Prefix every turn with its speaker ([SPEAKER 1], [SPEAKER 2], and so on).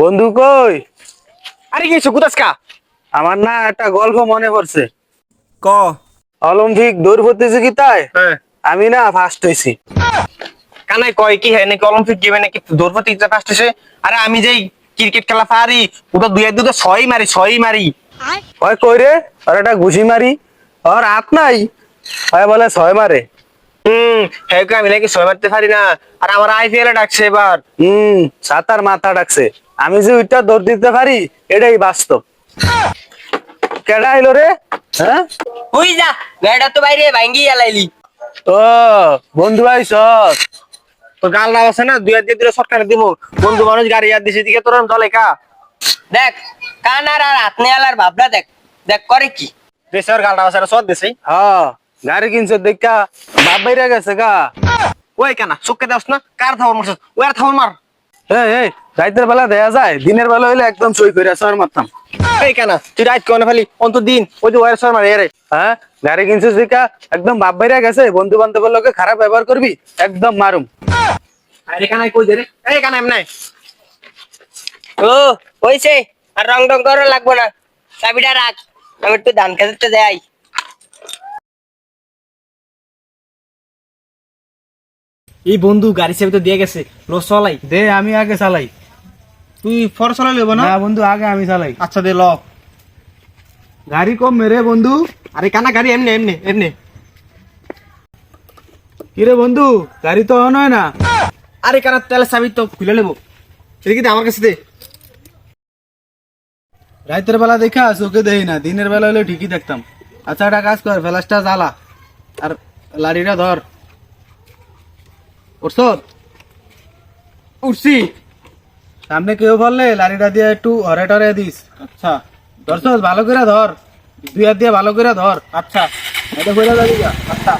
[SPEAKER 1] বন্ধু কই?
[SPEAKER 2] আরে কি সুকুদাসকা
[SPEAKER 1] আমার না একটা গল্প মনে পড়ছে।
[SPEAKER 2] ক
[SPEAKER 1] অলিম্পিক দৌড় প্রতিযোগিতায়
[SPEAKER 2] হ্যাঁ
[SPEAKER 1] আমি না ফার্স্ট হয়েছি।
[SPEAKER 2] কানাই কয় কি হ্যাঁ নাকি অলিম্পিক গেমে নাকি দৌড় প্রতিযোগিতা ফার্স্ট হয়েছে। আরে আমি যেই ক্রিকেট খেলা পারি ওটা দুই ছয়ই মারি।
[SPEAKER 1] ওই কই রে? আর একটা ঘুষি মারি, আর হাত নাই। ওই বলে ছয় মারে।
[SPEAKER 2] হ্যাঁ আমি নাকি ছয় মারতে পারি না। আর আমার আইপিএল এ ডাকছে এবার।
[SPEAKER 1] সাতার মাথা ডাকছে। আমি যে ওইটা দৌড় দিতে পারি এটাই বাস্তব। কেডা আইলো রে? হ্যাঁ,
[SPEAKER 3] হুই যা গাড়িটা তো বাইরে ভাঙ্গি এলাইলি।
[SPEAKER 1] ও বন্ধু আইস।
[SPEAKER 2] তো গাল না আছে না দুই হাত দিয়ে দিলে সরকারে দিব। বন্ধু মানুষ গাড়ি আর দিছে দিকে তোর চলে কা
[SPEAKER 3] দেখ কান আর হাত নেওয়ালার ভাবনা দেখ দেখ করে কি।
[SPEAKER 2] দেশের গালটা আছে সদ দেশে।
[SPEAKER 1] হ্যাঁ, গাড়ি কিনছে দেখা বাপ বাইরে গেছে গা।
[SPEAKER 2] ওই কানা চোখে দাস না কার থাবর মারছ ওই আর থাবর মার।
[SPEAKER 1] এই রাইতের বেলা দেয়া যায়, দিনের বেলা হইলে একদম সই করে আসর মারতাম।
[SPEAKER 2] এই কানা তুই রাইট কোনে ফেলি অন্ত দিন ওই যে ওয়ার সর মারে রে।
[SPEAKER 1] হ্যাঁ, গাড়ি কিনছিস দেখা একদম বাপ বাইরে গেছে, বন্ধু বান্ধবের লোকে খারাপ ব্যবহার করবি একদম মারুম।
[SPEAKER 2] আরে কানাই কই দে রে। এই কানা এমন নাই
[SPEAKER 3] ও হইছে আর রং রং করা লাগবো না, চাবিটা রাখ আমি একটু ধান খেতে যাই।
[SPEAKER 2] এই বন্ধু গাড়ি চাবি তো দিয়ে গেছে লো চলাই
[SPEAKER 1] দে আমি আগে চালাই।
[SPEAKER 2] তুই ফর চলাই লইব না।
[SPEAKER 1] না বন্ধু, আগে আমি চালাই।
[SPEAKER 2] আচ্ছা দে ল।
[SPEAKER 1] গাড়ি কম মেরে বন্ধু।
[SPEAKER 2] আরে কানা গাড়ি এমনি এমনি এমনি।
[SPEAKER 1] কিরে বন্ধু, গাড়ি তো অন হয় না।
[SPEAKER 2] আরে কানা তেলে চাবি তো খুলে নেবো। এদিকে দে আমার কাছে দে।
[SPEAKER 1] রাইতের বেলা দেখা চোখে দেই না, দিনের বেলা হলে ঠিকই দেখতাম। আচ্ছা একটা কাজ কর, ফ্ল্যাশটা জ্বালা আর লাড়িটা ধর। উঠছ?
[SPEAKER 2] উঠছি।
[SPEAKER 1] সামনে কেউ বললে লাড়িটা দিয়ে একটু হরে টরে দিস।
[SPEAKER 2] আচ্ছা
[SPEAKER 1] ধরছস? ভালো করে ধর, দুই হাত দিয়ে ভালো করে ধর।
[SPEAKER 2] আচ্ছা
[SPEAKER 1] এটা কইরা যাবি গা।
[SPEAKER 2] আচ্ছা